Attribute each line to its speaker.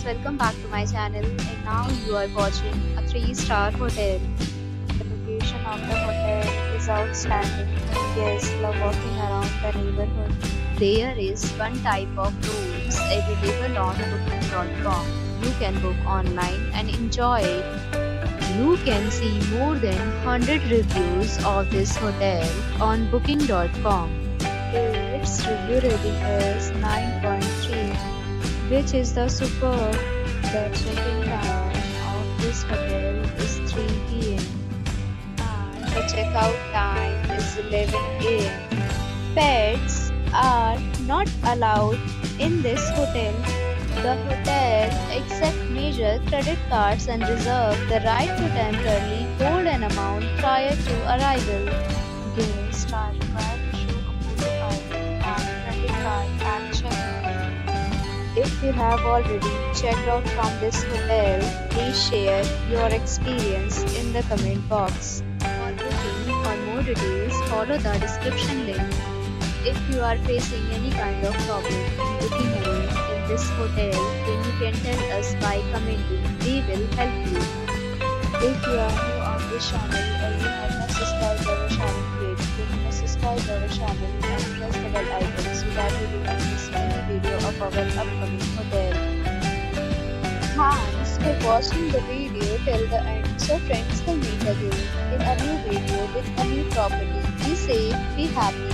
Speaker 1: welcome back to my channel, and now you are watching a 3-star hotel. The location of the hotel is outstanding and guests love walking around the neighborhood. There is one type of rooms available on booking.com. You can book online and enjoy it. You can see more than 100 reviews of this hotel on booking.com. Its review rating is 9.3, which is the superb. The check-in time of this hotel is 3 p.m. and the checkout time is 11 a.m. Pets are not allowed in this hotel. The hotel accepts major credit cards and reserves the right to temporarily hold an amount prior to arrival. Guests are required to show a photo ID and credit card at check-in. If you have already checked out from this hotel, please share your experience in the comment box. For booking or more details, follow the description link. If you are facing any kind of problem in booking a room in this hotel, then you can tell us by commenting. We will help you. If you are new on this channel or you have not subscribed our channel yet, then you must subscribe our channel and press the bell icon so that you will not miss any video of our upcoming hotel. Thanks for watching the video till the end. So friends, will meet again in a new video with a new property. Be safe, be happy.